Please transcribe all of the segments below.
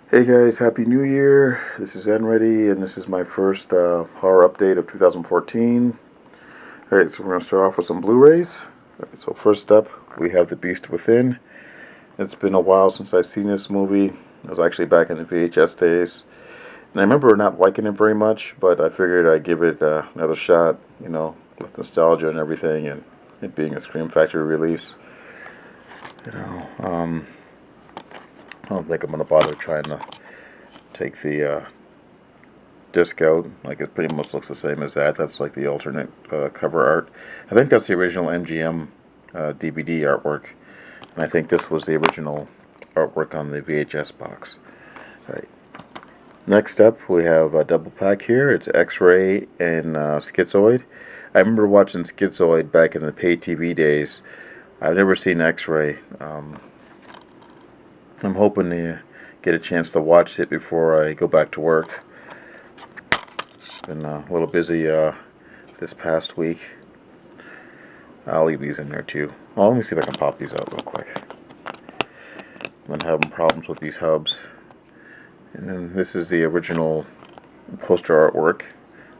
Hey guys, Happy New Year. This is Enready, and this is my first horror update of 2014. Alright, so we're going to start off with some Blu-rays. Alright, so first up, we have The Beast Within. It's been a while since I've seen this movie. It was actually back in the VHS days. And I remember not liking it very much, but I figured I'd give it another shot, with nostalgia and everything, and it being a Scream Factory release. You know, um, I don't think I'm going to bother trying to take the disc out. Like, it pretty much looks the same as that. That's like the alternate cover art. I think that's the original MGM DVD artwork. And I think this was the original artwork on the VHS box. Right. Next up, we have a double pack here. It's X-Ray and Schizoid. I remember watching Schizoid back in the pay TV days. I've never seen X-Ray. I'm hoping to get a chance to watch it before I go back to work. Been a little busy this past week. I'll leave these in there too. Well, let me see if I can pop these out real quick. I've been having problems with these hubs. And then this is the original poster artwork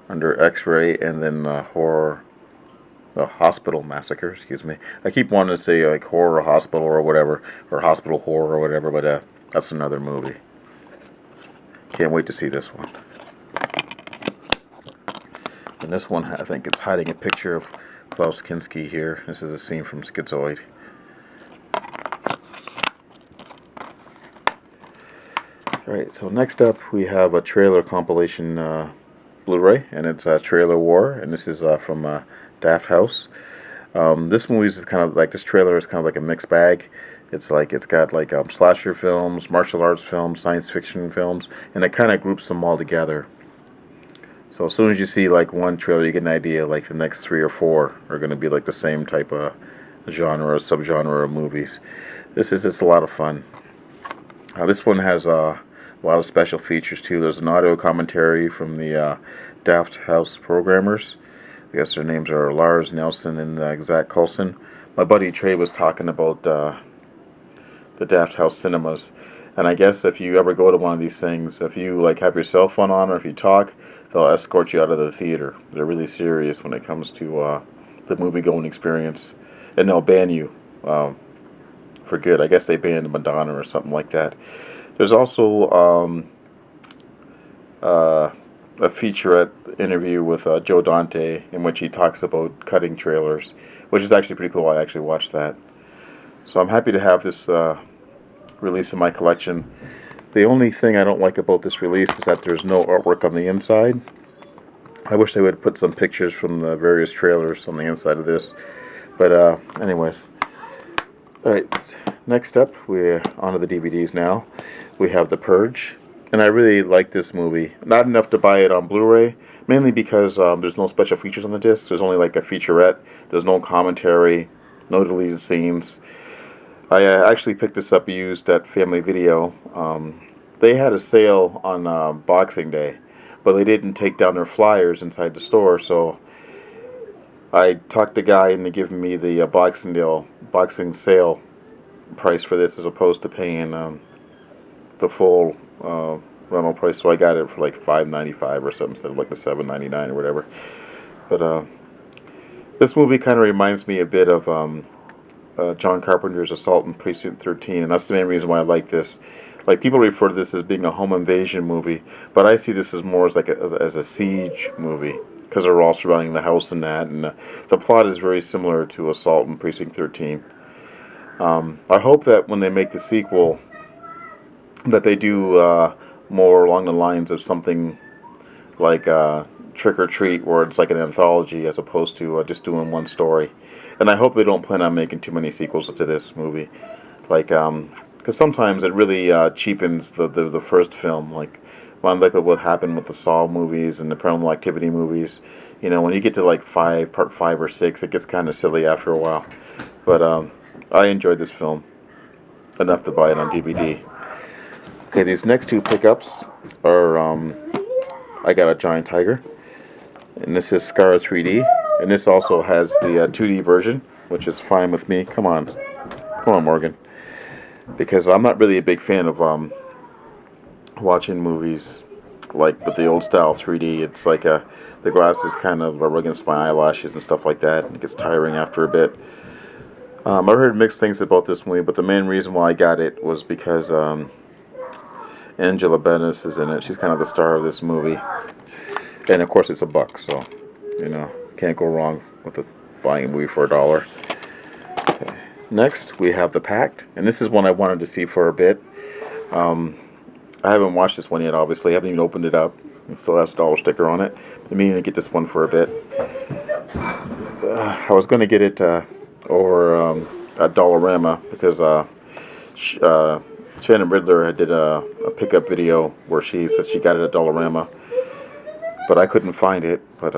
under X-Ray, and then horror. Hospital Massacre, excuse me. I keep wanting to say like Horror Hospital or whatever, or Hospital Horror or whatever, but that's another movie. Can't wait to see this one. And this one, I think it's hiding a picture of Klaus Kinski here. This is a scene from Schizoid. Alright, so next up we have a trailer compilation Blu-ray, and it's Trailer War, and this is from Daft House. This movie is kind of like, this trailer is kind of like a mixed bag. It's got like slasher films, martial arts films, science fiction films, and it kind of groups them all together. So as soon as you see like one trailer, you get an idea like the next 3 or 4 are going to be like the same type of genre or subgenre of movies. This is just a lot of fun. This one has a lot of special features too. There's an audio commentary from the Daft House programmers. I guess their names are Lars Nelson and Zach Coulson. My buddy Trey was talking about the Daft House cinemas, and I guess if you ever go to one of these things, if you like have your cell phone on or if you talk, they'll escort you out of the theater. They're really serious when it comes to the movie-going experience, and they'll ban you for good. I guess they banned Madonna or something like that. There's also a featurette interview with Joe Dante in which he talks about cutting trailers, which is actually pretty cool. I actually watched that. So I'm happy to have this release in my collection. The only thing I don't like about this release is that there's no artwork on the inside. I wish they would put some pictures from the various trailers on the inside of this. But anyways. Alright, next up, we're onto the DVDs now. We have The Purge. And I really like this movie. Not enough to buy it on Blu-ray, mainly because there's no special features on the disc. There's only like a featurette. There's no commentary, no deleted scenes. I actually picked this up used at Family Video. They had a sale on Boxing Day, but they didn't take down their flyers inside the store, so I talked the guy into giving me the boxing sale price for this as opposed to paying the full rental price, so I got it for like $5.95 or something instead of like the $7.99 or whatever. But this movie kind of reminds me a bit of John Carpenter's Assault on Precinct 13, and that's the main reason why I like this. Like, people refer to this as being a home invasion movie, but I see this as more as like as a siege movie, because they're all surrounding the house and that, and the plot is very similar to Assault on Precinct 13. I hope that when they make the sequel, that they do more along the lines of something like Trick or Treat, where it's like an anthology as opposed to just doing one story. And I hope they don't plan on making too many sequels to this movie, like because sometimes it really cheapens the first film. Like what happened with the Saw movies and the Paranormal Activity movies. You know, when you get to like part 5 or 6, it gets kind of silly after a while. But I enjoyed this film enough to buy it on DVD. Okay, these next 2 pickups are, I got a Giant Tiger, and this is Scar 3D, and this also has the 2D version, which is fine with me. Come on, Morgan, because I'm not really a big fan of watching movies like with the old style 3D. It's like the glasses kind of rub against my eyelashes and stuff like that, and it gets tiring after a bit. I heard mixed things about this movie, but the main reason why I got it was because Angela Bennis is in it. She's kind of the star of this movie, and of course it's $1, so you know, can't go wrong with buying a movie for $1. Okay. Next we have The Pact, and this is one I wanted to see for a bit. I haven't watched this one yet, obviously. I haven't even opened it up. It still has a dollar sticker on it. I'm meaning to get this one for a bit. I was going to get it over at Dollarama because Shannon Riddler did a pickup video where she said she got it at Dollarama, but I couldn't find it. But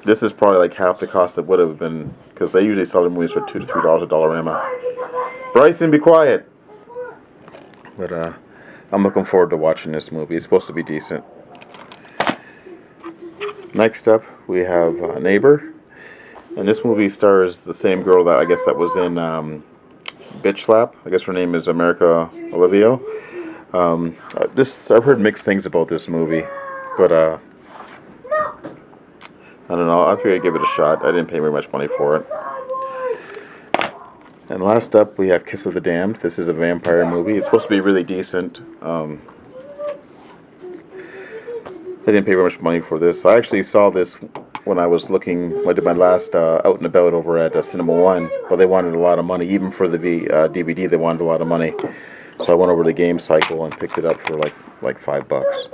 this is probably like half the cost it would have been, because they usually sell their movies for $2 to $3 at Dollarama. Bryson, be quiet! But I'm looking forward to watching this movie. It's supposed to be decent. Next up, we have Neighbor. And this movie stars the same girl that I guess that was in Bitch Slap. I guess her name is America Olivio. I've heard mixed things about this movie, but I don't know. I figured I'd give it a shot. I didn't pay very much money for it. And last up, we have Kiss of the Damned. This is a vampire movie. It's supposed to be really decent. I didn't pay very much money for this. I actually saw this when I was looking. I did my last out and about over at Cinema One, but they wanted a lot of money. Even for the DVD, they wanted a lot of money. So I went over to Game Cycle and picked it up for like $5.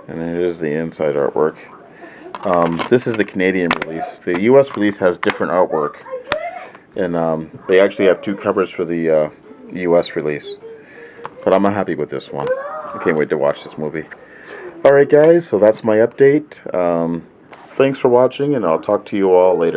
And then here's the inside artwork. This is the Canadian release. The U.S. release has different artwork. And they actually have 2 covers for the U.S. release. But I'm happy with this one. I can't wait to watch this movie. Alright guys, so that's my update. Thanks for watching, and I'll talk to you all later.